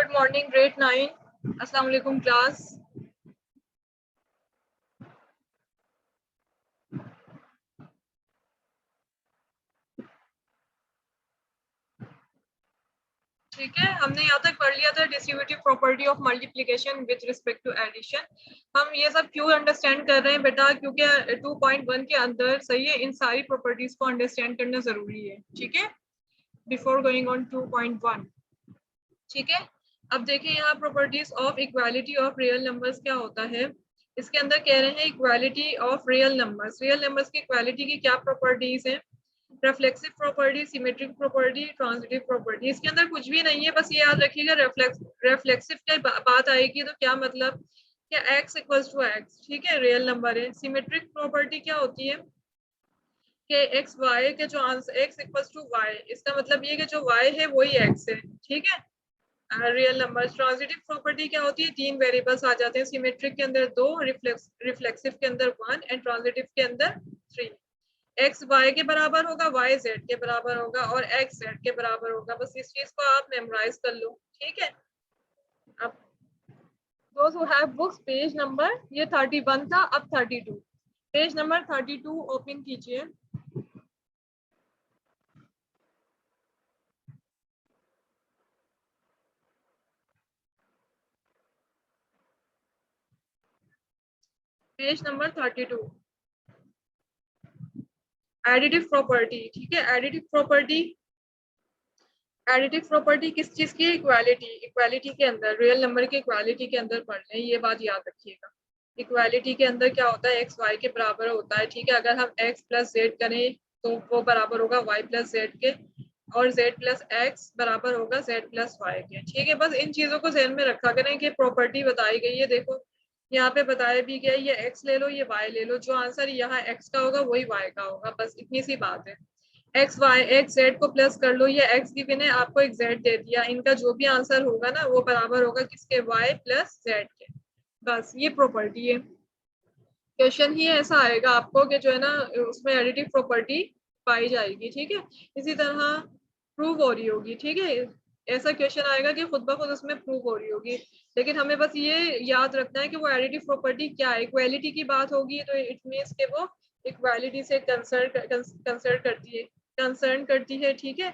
Good morning grade 9। अस्सलाम वालेकुम class. ठीक है, हमने यहाँ तक पढ़ लिया था distributive property of multiplication with respect to addition. हम ये सब क्यों अंडरस्टैंड कर रहे हैं बेटा, क्योंकि 2.1 के अंदर सही है इन सारी प्रॉपर्टीज को अंडरस्टैंड करना जरूरी है। ठीक है, बिफोर गोइंग ऑन 2.1। ठीक है, अब देखिए यहाँ properties of equality of real numbers क्या होता है। इसके अंदर कह रहे हैं इक्वालिटी ऑफ रियल नंबर्स की इक्वालिटी की क्या प्रॉपर्टीज हैं। Reflexive property, symmetric property, transitive property. इसके अंदर कुछ भी नहीं है, बस ये याद रखिएगा रिफ्लेक्सिव की बात आएगी तो क्या मतलब क्या x इक्वल्स टू x। ठीक है, रियल नंबर है। सिमेट्रिक प्रॉपर्टी क्या होती है कि एक्स वाई के जो answer x equals to y, इसका मतलब ये कि जो y है वही x है। ठीक है, रियल नंबर। ट्रांजिटिव प्रॉपर्टी क्या होती है, तीन वेरिएबल्स आ जाते हैं। सिमेट्रिक के अंदर 2, रिफ्लेक्सिव के अंदर 1 एंड ट्रांजिटिव के अंदर 3। x y के बराबर होगा, y z के बराबर होगा और x z के बराबर होगा। बस इस चीज को आप मेमोराइज कर लो। ठीक है, अब those who have books page number ये 31 था, अब 32। पेज नंबर 32 ओपन कीजिए। Page number 32, additive property. ठीक है, एडिटिव प्रॉपर्टी किस चीज की, इक्वालिटी के अंदर, रियल नंबर की इक्वालिटी के अंदर पढ़ लें, ये बात याद रखिएगा। इक्वालिटी के अंदर क्या होता है, एक्स वाई के बराबर होता है। ठीक है, अगर हम x प्लस जेड करें तो वो बराबर होगा y प्लस जेड के, और z प्लस एक्स बराबर होगा z प्लस वाई के। ठीक है, बस इन चीजों को ध्यान में रखा करें कि प्रॉपर्टी बताई गई है। देखो यहाँ पे बताया भी गया, ये x ले लो, ये y ले लो, जो आंसर यहाँ x का होगा वही y का होगा, बस इतनी सी बात है। एक्स जेड को प्लस कर लो, ये एक्स गिवन है, आपको एक जेड दे दिया, इनका जो भी आंसर होगा ना वो बराबर होगा किसके, वाई प्लस जेड के। बस ये प्रॉपर्टी है। क्वेश्चन ही ऐसा आएगा आपको कि जो है ना उसमें एडिटिव प्रॉपर्टी पाई जाएगी। ठीक है, इसी तरह प्रूव हो रही होगी। ठीक है, ऐसा क्वेश्चन आएगा कि खुद ब खुद उसमें प्रूव हो रही होगी, लेकिन हमें बस ये याद रखना है कि वो एडिटिव प्रॉपर्टी क्या है। इक्वालिटी की बात होगी तो इट मीन्स के वो इक्वालिटी से कंसर्न करती है। ठीक है,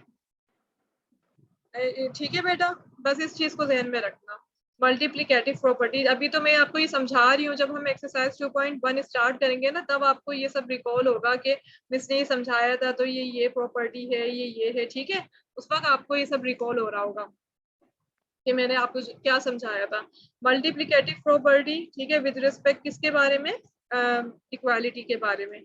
ठीक है बेटा, बस इस चीज को ध्यान में रखना। मल्टीप्लिकेटिव प्रॉपर्टी अभी तो मैं आपको ये समझा रही हूँ, जब हम एक्सरसाइज 2.1 स्टार्ट करेंगे ना तब आपको ये सब रिकॉल होगा कि मिस ने ये समझाया था तो ये प्रॉपर्टी है, ये है। ठीक है, उस वक्त आपको ये सब रिकॉल हो रहा होगा कि मैंने आपको क्या समझाया था। मल्टीप्लिकेटिव प्रॉपर्टी, ठीक है, विद रिस्पेक्ट किसके बारे में, इक्वालिटी के बारे में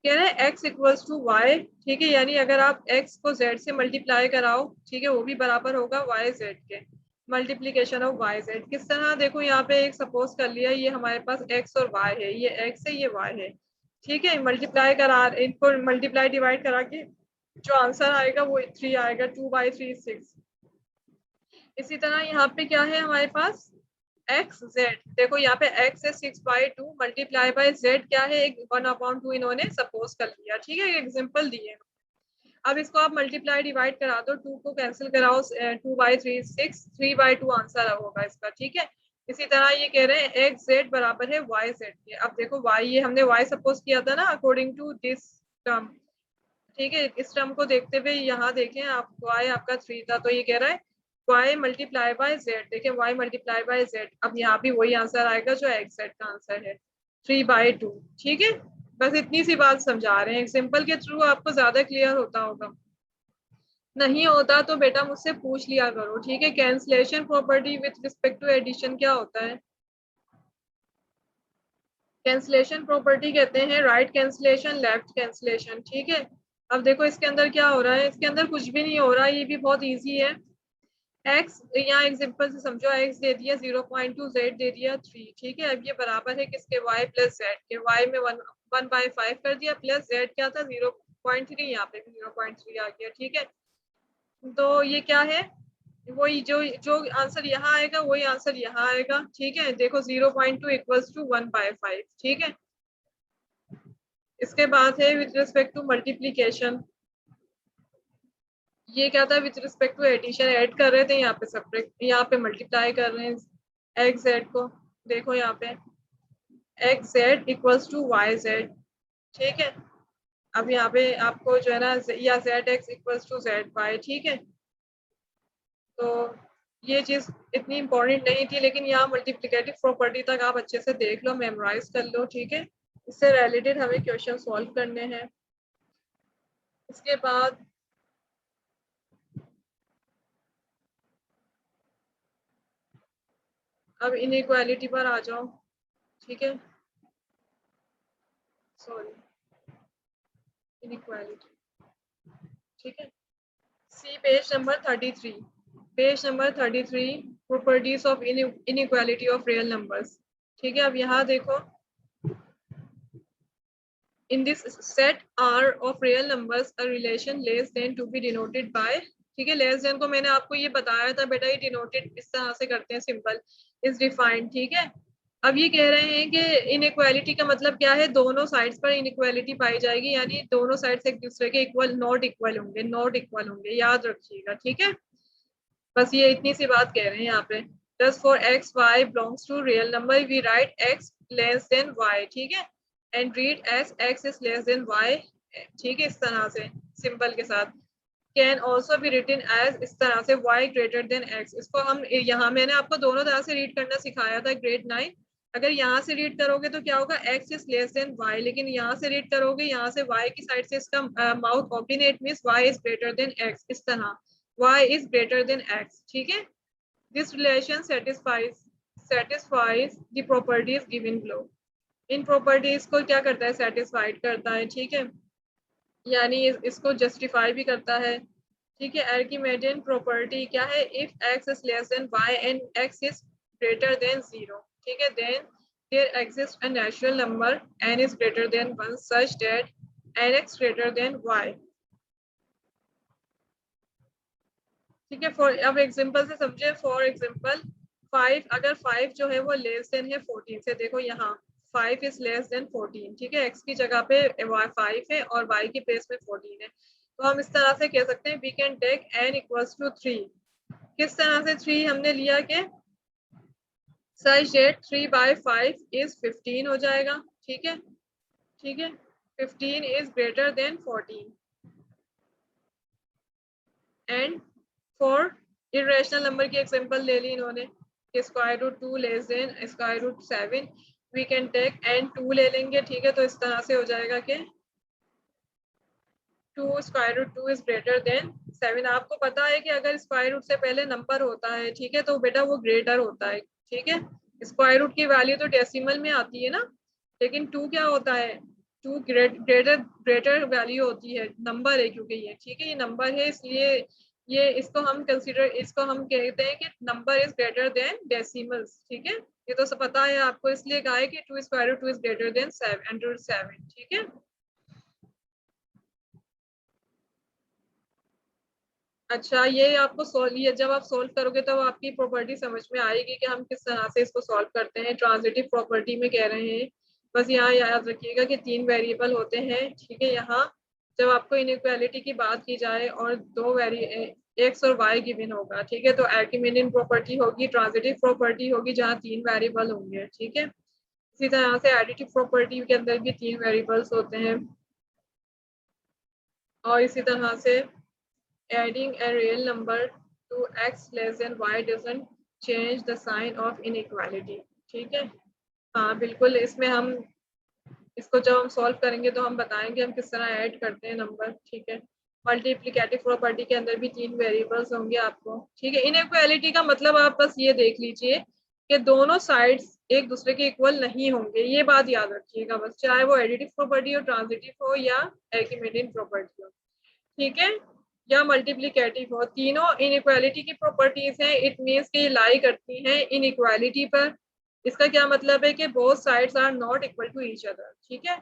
कह रहे हैं x इक्वल्स टू वाई। ठीक है, यानी अगर आप x को z से मल्टीप्लाई कराओ, ठीक है, वो भी बराबर होगा y z के, मल्टीप्लीकेशन ऑफ y z। किस तरह, देखो यहाँ पे एक सपोज कर लिया, ये हमारे पास x और y है, ये x है, ये y है। ठीक है, मल्टीप्लाई करा, इनको मल्टीप्लाई डिवाइड करा के जो आंसर आएगा वो 3 आएगा, 2/3 6। इसी तरह यहाँ पे क्या है हमारे पास, एक्स जेड। देखो यहाँ पे x है 6/2 मल्टीप्लाई बाय z क्या है, एक 1/2 इन्होंने सपोज कर लिया। ठीक है, एग्जांपल दिए। अब इसको आप मल्टीप्लाई डिवाइड करा दो, 2 को कैंसिल कराओ, 2/3 6, 3/2 आंसर होगा इसका। ठीक है, इसी तरह ये कह रहे हैं एक्स जेड बराबर है वाई जेड के। अब देखो y, ये हमने y सपोज किया था ना अकॉर्डिंग टू दिस टर्म। ठीक है, इस टर्म को देखते हुए यहाँ देखें आप, y आपका 3 था तो ये कह रहा है y मल्टीप्लाई बाय जेड। देखिए y मल्टीप्लाई बाय जेड, अब यहाँ भी वही आंसर आएगा जो एक्स जेड का आंसर है, 3/2। ठीक है, बस इतनी सी बात समझा रहे हैं, एग्जाम्पल के थ्रू आपको ज्यादा क्लियर होता होगा। नहीं होता तो बेटा मुझसे पूछ लिया करो। ठीक है, cancellation property with respect to addition क्या होता है, कैंसलेशन प्रॉपर्टी कहते हैं राइट कैंसलेशन, लेफ्ट कैंसलेशन। ठीक है, अब देखो इसके अंदर क्या हो रहा है, इसके अंदर कुछ भी नहीं हो रहा, ये भी बहुत इजी है। x यहाँ एग्जाम्पल से समझो, x दे दिया 0.2, z दे दिया 3। ठीक है, अब ये बराबर है किसके, y प्लस z के। y में 1/5 कर दिया, प्लस z क्या था 0.3, यहाँ पे भी 0.3 आ गया। ठीक है, तो ये क्या है, वही जो जो आंसर यहाँ आएगा वही आंसर यहाँ आएगा। ठीक है, देखो 0.2 इक्वल्स टू 1/5। ठीक है, इसके बाद है विथ रिस्पेक्ट टू मल्टीप्लीकेशन, ये क्या था, with respect to addition add कर रहे थे, यहाँ पे सब्ट्रैक्ट, यहाँ पे मल्टीप्लाई कर रहे हैं एक्स जेड को। देखो यहाँ पे x z equals to y z, ठीक है। अब यहाँ पे आपको जो है ना, या z x equals to z y, ठीक है। तो ये चीज इतनी इंपॉर्टेंट नहीं थी, लेकिन यहाँ मल्टीप्लिकेटिव प्रॉपर्टी तक आप अच्छे से देख लो, मेमोराइज कर लो, ठीक है। इससे रिलेटेड हमें क्वेश्चन सॉल्व करने हैं। इसके बाद अब इनइक्वालिटी पर आ जाओ, ठीक है। सॉरी, इनइक्वालिटी, ठीक है। See page number 33, page number 33, properties of inequality of real numbers, ठीक है। अब यहाँ देखो, in this set R of real numbers a relation less than to be denoted by, ठीक है। लेस देन को मैंने आपको ये बताया था बेटा, ये डिनोटेड इस तरह से करते हैं, सिंपल इज डिफाइंड, ठीक है। अब ये कह रहे हैं कि इनइक्वालिटी का मतलब क्या है, दोनों साइड्स पर इनइक्वालिटी पाई जाएगी, यानी दोनों साइड्स एक दूसरे के इक्वल नॉट इक्वल होंगे, नॉट इक्वल होंगे, याद रखिएगा, ठीक है। बस ये इतनी सी बात कह रहे हैं यहाँ पे। Thus for x y belongs to real number we write x less than y, ठीक है, and read as x is less than y, ठीक है, इस तरह से सिंबल के साथ। Can also be written as, इस तरह से y ग्रेटर देन x। इसको हम यहाँ, मैंने आपको दोनों तरह से रीड करना सिखाया था ग्रेड 9। अगर यहाँ से रीड करोगे तो क्या होगा, x is less than y, लेकिन यहाँ से रीड करोगे, यहाँ से y की साइड से इसका mouth open, it means y is greater then x, इस तरह y is greater than x, ठीक है। This relation satisfies the properties given below। In properties को क्या करता है, satisfied करता है, ठीक है, यानी इसको justify भी करता है, ठीक है। Archimedean property क्या है, if x is less than y and x is greater than 0, ठीक है, then there exists a natural number n is greater than 1 such that nx greater than y, ठीक है। फॉर, अब एग्जांपल से समझे, for example 5, अगर 5 जो है वो लेस देन है 14 से, देखो यहाँ 5 इज लेस देन 14, ठीक है। x की जगह पे 5 है और y की प्लेस में 14 है, तो हम इस तरह से कह सकते हैं, we can take n equals to 3। किस तरह से 3 हमने लिया कि सच दैट 3 बाय 5 इज 15 हो जाएगा, ठीक है, ठीक है। 15 is greater than 14, and for irrational number की एग्जांपल ले ली इन्होंने, square root 2 less than square root 7, we can take and 2 ले लेंगे, ठीक है। तो इस तरह से हो जाएगा कि 2 square root 2 is greater than 7। आपको पता है कि अगर स्क्वायर रूट से पहले नंबर होता है, ठीक है, तो बेटा वो ग्रेटर होता है, ठीक है। स्क्वायर रूट की वैल्यू तो डेसिमल में आती है ना, लेकिन 2 क्या होता है, 2 ग्रेटर ग्रेटर वैल्यू होती है, नंबर है क्योंकि ये, ठीक है, ये नंबर है, इसलिए ये इसको हम कंसीडर, इसको हम कहते हैं कि number is greater then decimals, ठीक है। ये तो सब पता है आपको, इसलिए कहा है कि 2 square root 2 is greater than 7, ठीक है। अच्छा, ये आपको सोल्व, ये जब आप सोल्व करोगे तब आपकी प्रॉपर्टी समझ में आएगी कि हम किस तरह से इसको सॉल्व करते हैं। ट्रांजिटिव प्रॉपर्टी में कह रहे हैं, बस यहाँ याद रखिएगा कि 3 वेरिएबल होते हैं, ठीक है। यहाँ जब आपको इनइक्वालिटी की बात की जाए और 2 एक्स और वाई गिवन होगा, ठीक है, तो आर्किमिडियन प्रॉपर्टी होगी, ट्रांजिटिव प्रॉपर्टी होगी जहाँ 3 वेरिएबल होंगे, ठीक है। इसी तरह से एडिटिव प्रॉपर्टी के अंदर भी 3 वेरिएबल्स होते हैं, और इसी तरह से adding a real number to x less than y doesn't change the sign of inequality, ठीक है। हाँ बिल्कुल, इसमें हम इसको जब हम सॉल्व करेंगे तो हम बताएंगे हम किस तरह ऐड करते हैं नंबर, ठीक है। मल्टीप्लिकेटिव प्रॉपर्टी के अंदर भी 3 वेरिएबल्स होंगे आपको, ठीक है। इनइक्वालिटी का मतलब आप बस ये देख लीजिए कि दोनों साइड्स एक दूसरे के इक्वल नहीं होंगे, ये बात याद रखिएगा बस, चाहे वो एडिटिव प्रॉपर्टी हो, ट्रांजिटिव हो, या आर्किमिडियन प्रॉपर्टी हो, ठीक है, या मल्टीप्लिकेटिव हो, तीनों इनइक्वालिटी की प्रॉपर्टीज हैं। इट मींस कि लाई करती हैं इनइक्वालिटी पर। इसका क्या मतलब है कि both sides are not equal to each other, ठीक है।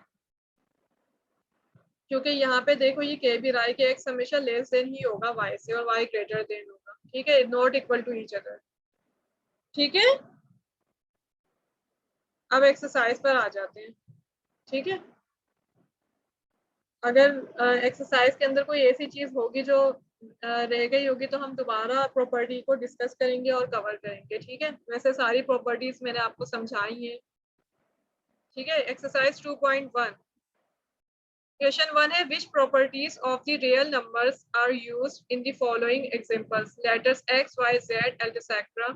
क्योंकि यहाँ पे देखो ये कह भी रहा है कि एक्स हमेशा लेस देन ही होगा वाई से और वाई ग्रेटर देन होगा, ठीक है, not equal to each other, ठीक है। अब एक्सरसाइज पर आ जाते हैं, ठीक है। अगर एक्सरसाइज के अंदर कोई ऐसी चीज होगी जो रह गई होगी तो हम दोबारा प्रॉपर्टी को डिस्कस करेंगे और कवर करेंगे, ठीक है। वैसे सारी प्रॉपर्टीज मैंने आपको समझाई है, ठीक है। एक्सरसाइज 2.1 क्वेश्चन 1 है, which properties of the real numbers are used in the following examples, letters x y z etcetera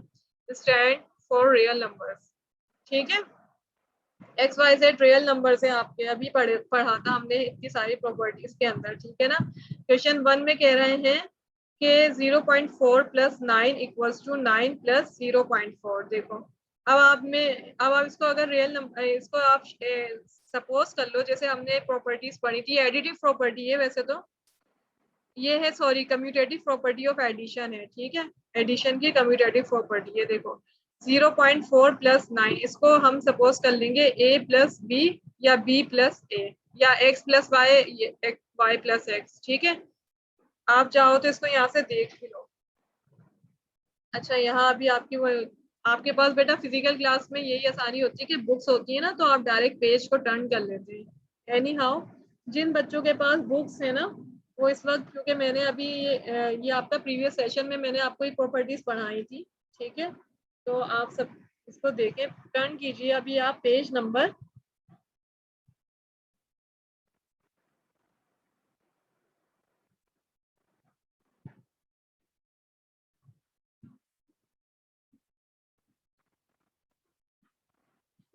stand for real numbers, ठीक है। X y z real number से आपके अभी पढ़ा था हमने इतनी सारी प्रॉपर्टीज के अंदर, ठीक है ना। क्वेश्चन 1 में कह रहे हैं कि 0.4 प्लस 9 इक्वल्स टू 9 प्लस 0.4। देखो अब आप इसको अगर रियल नंबर, इसको आप सपोज कर लो, जैसे हमने प्रॉपर्टीज पढ़ी थी, एडिटिव प्रॉपर्टी है वैसे तो ये है, sorry, commutative property of addition है, ठीक है। एडिशन की कम्यूटेटिव प्रॉपर्टी है। देखो 0.4 प्लस 9 इसको हम सपोज कर लेंगे a प्लस बी या b प्लस ए या x plus y y plus x, ठीक है। आप चाहो तो इसको यहाँ से देख भी लो। अच्छा, यहाँ अभी आपके पास बेटा फिजिकल क्लास में यही आसानी होती है कि बुक्स होती है ना, तो आप डायरेक्ट पेज को टर्न कर लेते हैं। एनी हाउ, जिन बच्चों के पास बुक्स है ना, वो इस वक्त, क्योंकि मैंने अभी ये आपका प्रीवियस सेशन में मैंने आपको ये प्रॉपर्टीज पढ़ाई थी, ठीक है। तो आप सब इसको देखें, टर्न कीजिए अभी आप पेज नंबर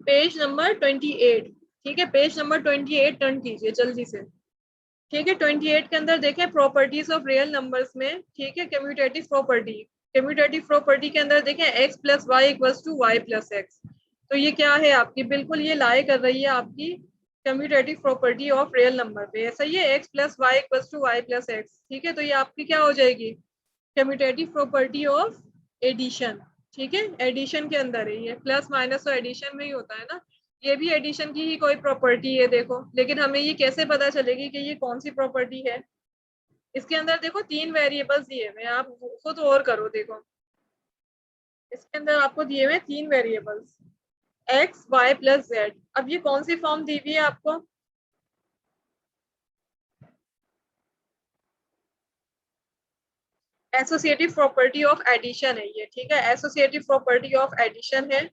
पेज नंबर 28, ठीक है। पेज नंबर 28 टर्न कीजिए जल्दी से, ठीक है। 28 के अंदर देखें प्रॉपर्टीज ऑफ रियल नंबर्स में, ठीक है, कम्यूटेटिव प्रॉपर्टी। कम्यूटेटिव प्रॉपर्टी के अंदर देखें x plus y equals to y plus x, तो ये क्या है आपकी, बिल्कुल ये लाई कर रही है आपकी commutative property of real number पे। ऐसा ही है, x plus y equals to y plus x, ठीक है। तो ये आपकी क्या हो जाएगी, कम्यूटेटिव प्रॉपर्टी ऑफ एडिशन, ठीक है। एडिशन के अंदर है ये, प्लस माइनस तो एडिशन में ही होता है ना, ये भी एडिशन की ही कोई प्रॉपर्टी है। देखो लेकिन हमें ये कैसे पता चलेगी कि ये कौन सी प्रॉपर्टी है। इसके अंदर देखो 3 वेरिएबल्स दिए हुए हैं, आप खुद और करो। देखो इसके अंदर आपको दिए हुए 3 variables x y plus z. अब ये कौन सी फॉर्म दी हुई है आपको, एसोसिएटिव प्रॉपर्टी ऑफ एडिशन है ये, ठीक है। एसोसिएटिव प्रॉपर्टी ऑफ एडिशन है,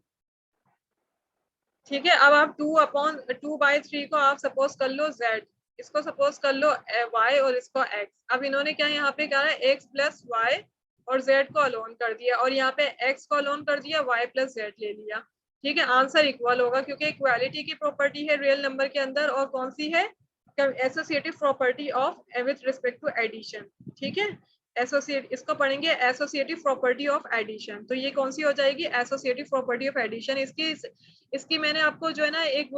ठीक है। अब आप 2/2/3 को आप सपोज कर लो z, इसको सपोज कर लो y और इसको x। अब इन्होंने क्या यहाँ पे कहा है, x प्लस वाई और z को अलोन कर दिया, और यहाँ पे x को अलोन कर दिया, y प्लस z ले लिया, ठीक है। आंसर इक्वल होगा क्योंकि इक्वालिटी की प्रॉपर्टी है रियल नंबर के अंदर, और कौन सी है, associative property of with respect to addition, ठीक है। एसोसिएट, इसको पढ़ेंगे एसोसिएटिव प्रॉपर्टी ऑफ एडिशन। तो ये कौन सी हो जाएगी, एसोसिएटिव प्रॉपर्टी ऑफ एडिशन। इसकी मैंने आपको जो है ना एक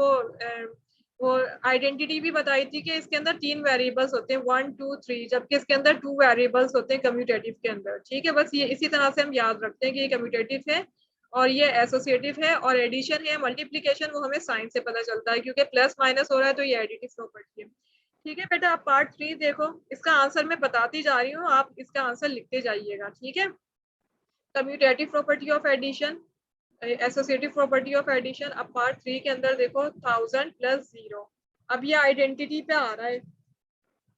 वो आइडेंटिटी भी बताई थी कि इसके अंदर 3 वेरिएबल्स होते हैं 1 2 3, जबकि इसके अंदर 2 वेरिएबल्स होते हैं कम्यूटेटिव के अंदर, ठीक है। बस ये इसी तरह से हम याद रखते हैं कि ये कम्यूटेटिव है और ये एसोसिएटिव है, और एडिशन है, मल्टीप्लीकेशन, वो हमें साइन से पता चलता है क्योंकि प्लस माइनस हो रहा है, तो ये एडिटिव प्रॉपर्टी है, ठीक है। बेटा आप पार्ट 3 देखो, इसका आंसर मैं बताती जा रही हूँ, आप इसका आंसर लिखते जाइएगा, ठीक है। Commutative property of addition, associative property of addition. अब पार्ट 3 के अंदर देखो 1000 प्लस 0। अब ये आइडेंटिटी पे आ रहा है,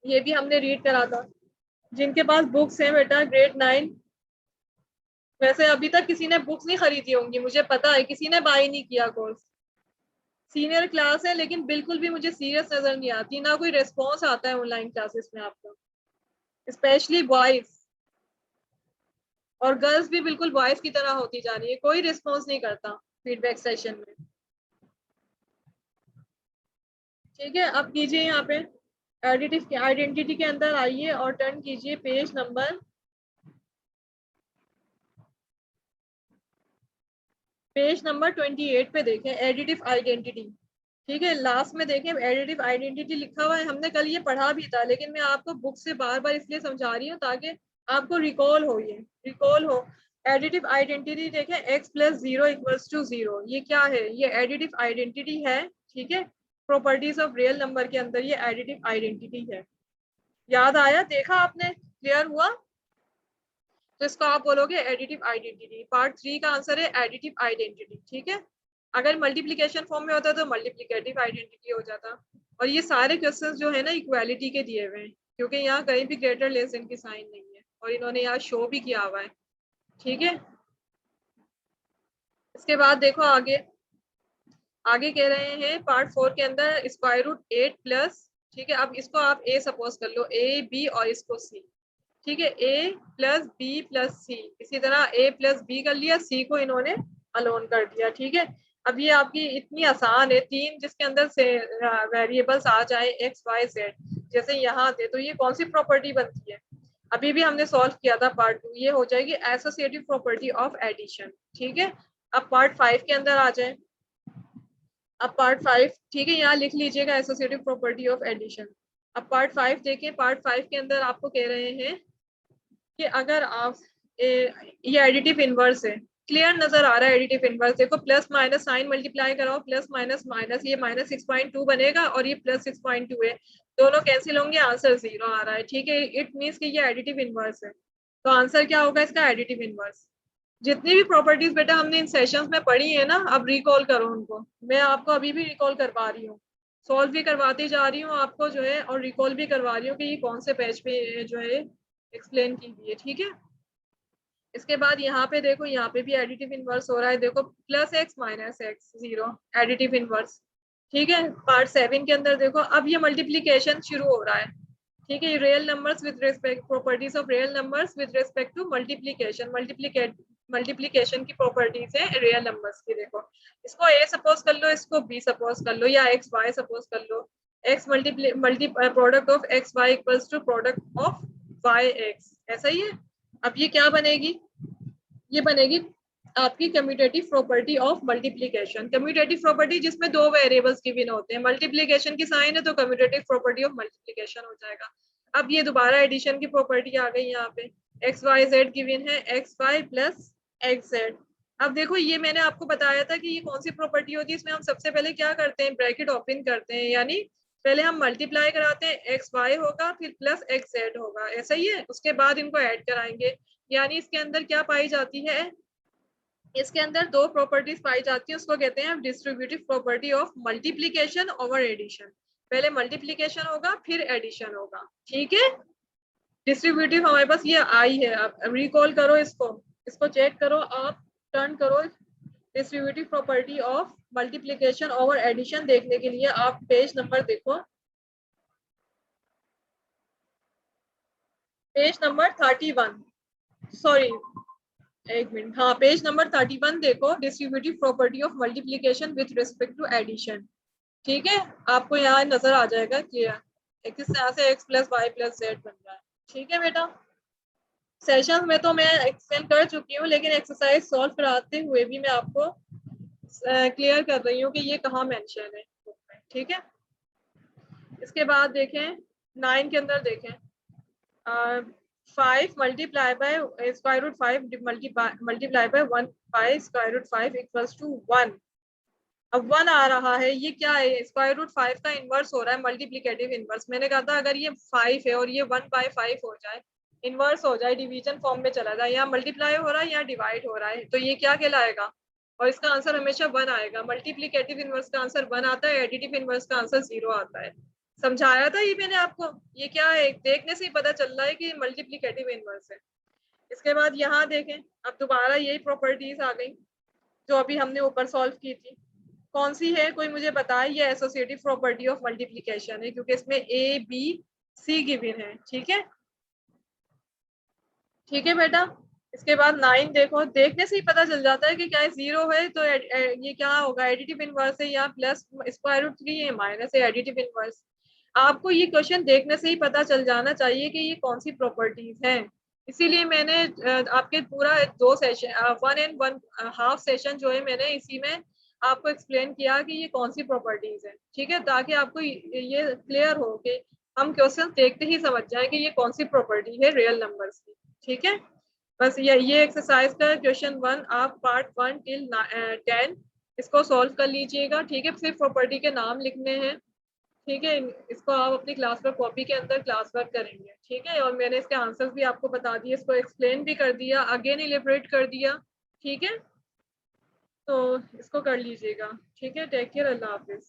ये भी हमने रीड करा था। जिनके पास बुक्स हैं बेटा ग्रेड 9, वैसे अभी तक किसी ने बुक्स नहीं खरीदी होंगी, मुझे पता है किसी ने बाई नहीं किया कोर्स, सीनियर क्लास है, लेकिन बिल्कुल भी मुझे सीरियस नजर नहीं आती, ना कोई रिस्पॉन्स आता है ऑनलाइन क्लासेस में आपका, स्पेशली बॉयज, और गर्ल्स भी बिल्कुल बॉयज की तरह होती जा रही है, कोई रिस्पॉन्स नहीं करता फीडबैक सेशन में, ठीक है। अब कीजिए यहाँ पे एडिटिव के आइडेंटिटी के अंदर आइए और टर्न कीजिए पेज नंबर 28 पे देखें एडिटिव आइडेंटिटी, ठीक है। लास्ट में देखें एडिटिव आइडेंटिटी लिखा हुआ है, हमने कल ये पढ़ा भी था, लेकिन मैं आपको बुक से बार बार इसलिए समझा रही हूँ ताकि आपको रिकॉल हो, ये रिकॉल हो। एडिटिव आइडेंटिटी देखें एक्स प्लस 0 इक्वल्स टू 0, ये क्या है, ये एडिटिव आइडेंटिटी है, ठीक है। प्रॉपर्टीज ऑफ रियल नंबर के अंदर ये एडिटिव आइडेंटिटी है। याद आया, देखा आपने, क्लियर हुआ, तो इसको आप बोलोगे एडिटिव आइडेंटिटी। पार्ट 3 का आंसर है एडिटिव आइडेंटिटी, ठीक है। अगर मल्टीप्लिकेशन फॉर्म में होता तो मल्टीप्लिकेटिव आइडेंटिटी हो जाता। और ये सारे क्वेश्चंस जो है ना इक्वालिटी के दिए हुए हैं, क्योंकि यहाँ कहीं भी ग्रेटर लेस देन की साइन नहीं है। और इन्होंने यहाँ शो भी किया हुआ है, ठीक है। इसके बाद देखो आगे, आगे कह रहे हैं पार्ट 4 के अंदर स्क्वायर रूट 8 प्लस, ठीक है। अब इसको आप ए सपोज कर लो, ए बी और इसको सी, ठीक है। ए प्लस बी प्लस सी, इसी तरह ए प्लस बी कर लिया, सी को इन्होंने अलोन कर दिया, ठीक है। अब ये आपकी इतनी आसान है, तीन जिसके अंदर से वेरिएबल्स आ जाए एक्स वाई जेड, जैसे यहाँ थे, तो ये कौन सी प्रॉपर्टी बनती है? अभी भी हमने सॉल्व किया था पार्ट 2, ये हो जाएगी एसोसिएटिव प्रॉपर्टी ऑफ एडिशन, ठीक है। अब पार्ट 5 के अंदर आ जाए। अब पार्ट 5, ठीक है, यहाँ लिख लीजिएगा एसोसिएटिव प्रॉपर्टी ऑफ एडिशन। अब पार्ट 5 देखें, पार्ट 5 के अंदर आपको कह रहे हैं कि अगर आप ये एडिटिव इनवर्स है, क्लियर नजर आ रहा है एडिटिव इनवर्स, देखो प्लस माइनस साइन मल्टीप्लाई कराओ, प्लस माइनस माइनस, ये माइनस 6.2 बनेगा और ये प्लस 6.2 है, दोनों कैंसिल होंगे, आंसर 0 आ रहा है, ठीक है। इट मीन्स कि ये एडिटिव इनवर्स है, तो आंसर क्या होगा इसका? Additive inverse. जितनी भी प्रॉपर्टीज बेटा हमने इन सेशंस में पढ़ी है ना, अब रिकॉल करो उनको, मैं आपको अभी भी रिकॉल करवा रही हूँ, सॉल्व भी करवाती जा रही हूँ आपको जो है, और रिकॉल भी करवा रही हूँ कि ये कौन से पेज पे जो है एक्सप्लेन की गई है, ठीक है। इसके बाद यहाँ पे देखो, यहाँ पे भी एडिटिव इनवर्स हो रहा है, देखो plus x minus x 0, additive inverse, ठीक है। पार्ट 7 के अंदर देखो, अब ये मल्टीप्लीकेशन शुरू हो रहा है, ठीक है। Real numbers with respect, properties of real numbers with respect to multiplication, multiplication की प्रॉपर्टीज है रियल नंबर्स की, देखो इसको ए सपोज कर लो, इसको बी सपोज कर लो, या एक्स वाई सपोज कर लो, X multi product of X Y equals to product of Y X, ऐसा ही है। अब ये क्या बनेगी? ये बनेगी आपकी commutative property of multiplication. Commutative property जिसमें दो वेरिएबल्स गिवन होते हैं, मल्टीप्लीकेशन की साइन है तो कम्यूटेटिव प्रॉपर्टी ऑफ मल्टीप्लीकेशन हो जाएगा। अब ये दोबारा एडिशन की प्रॉपर्टी आ गई यहाँ पे, एक्स वाई जेड गिवन है, x y plus x z. अब देखो ये मैंने आपको बताया था कि ये कौन सी प्रॉपर्टी होती है, इसमें हम सबसे पहले क्या करते हैं, ब्रैकेट ओपन करते हैं, यानी पहले हम मल्टीप्लाई कराते हैं, एक्स वाई होगा फिर प्लस एक्स जेड होगा, ऐसा ही है। उसके बाद इनको ऐड कराएंगे, यानी इसके अंदर क्या पाई जाती है, इसके अंदर दो प्रॉपर्टीज पाई जाती है, उसको कहते हैं distributive property of multiplication over addition. पहले मल्टीप्लीकेशन होगा फिर एडिशन होगा, ठीक है। डिस्ट्रीब्यूटिव हमारे पास ये आई है, आप रिकॉल करो इसको, इसको चेक करो, आप टर्न करो distributive property of multiplication over addition देखने के लिए आप पेज नंबर देखो, पेज नंबर 31, सॉरी एक मिनट, हाँ पेज नंबर 31 देखो, distributive property of multiplication with respect to addition, ठीक है। आपको यहाँ नजर आ जाएगा क्लियर, किस तरह से x plus y plus z बन रहा है, ठीक है बेटा। सेशन में तो मैं एक्सप्लेन कर चुकी हूँ, लेकिन एक्सरसाइज सॉल्व कराते हुए भी मैं आपको क्लियर कर रही हूँ कि ये कहाँ मेंशन है, ठीक है। इसके बाद देखें 9 के अंदर देखें, 5 multiply by square root 5 multiply by 1 by square root 5 equals to 1। अब 1 आ रहा है, ये क्या है, स्क्वायर रूट 5 का इनवर्स हो रहा है, मल्टीप्लिकेटिव इनवर्स। मैंने कहा था अगर ये 5 है और ये 1 बाय 5 हो जाए, इनवर्स हो जाए, डिवीजन फॉर्म में चला जाए, यहाँ मल्टीप्लाई हो रहा है यहाँ डिवाइड हो रहा है, तो ये क्या कहलाएगा, और इसका आंसर हमेशा 1 आएगा। मल्टीप्लिकेटिव इनवर्स का आंसर 1 आता है, एडिटिव इनवर्स का आंसर 0 आता है। समझाया था ये मैंने आपको, ये क्या है, देखने से ही पता चल रहा है कि मल्टीप्लिकेटिव इनवर्स है। इसके बाद यहाँ देखें, अब दोबारा यही प्रॉपर्टीज आ गई जो अभी हमने ऊपर सॉल्व की थी, कौन सी है कोई मुझे बताए, ये एसोसिएटिव प्रॉपर्टी ऑफ मल्टीप्लिकेशन है, क्योंकि इसमें ए बी सी गिवन है, ठीक है, ठीक है बेटा। इसके बाद 9 देखो, देखने से ही पता चल जाता है कि क्या 0 है तो ये क्या होगा, एडिटिव इनवर्स है, या प्लस स्क्वायर रूट 3 है माइनस है, एडिटिव इनवर्स। आपको ये क्वेश्चन देखने से ही पता चल जाना चाहिए कि ये कौन सी प्रॉपर्टीज हैं, इसीलिए मैंने आपके पूरा 2 सेशन 1 एंड 1.5 सेशन जो है मैंने इसी में आपको एक्सप्लेन किया कि ये कौन सी प्रॉपर्टीज है, ठीक है, ताकि आपको ये क्लियर हो कि हम क्वेश्चन देखते ही समझ जाए कि ये कौन सी प्रॉपर्टी है रियल नंबर्स की, ठीक है। बस ये एक्सरसाइज का क्वेश्चन 1 आप पार्ट 1 टिल 10 इसको सॉल्व कर लीजिएगा, ठीक है। सिर्फ प्रॉपर्टी के नाम लिखने हैं, ठीक है, इसको आप अपनी क्लास पर कॉपी के अंदर क्लास वर्क करेंगे, ठीक है। और मैंने इसके आंसर्स भी आपको बता दिए, इसको एक्सप्लेन भी कर दिया, अगेन इलेबरेट कर दिया, ठीक है। तो इसको कर लीजिएगा, ठीक है। टेक केयर, अल्लाह हाफिज।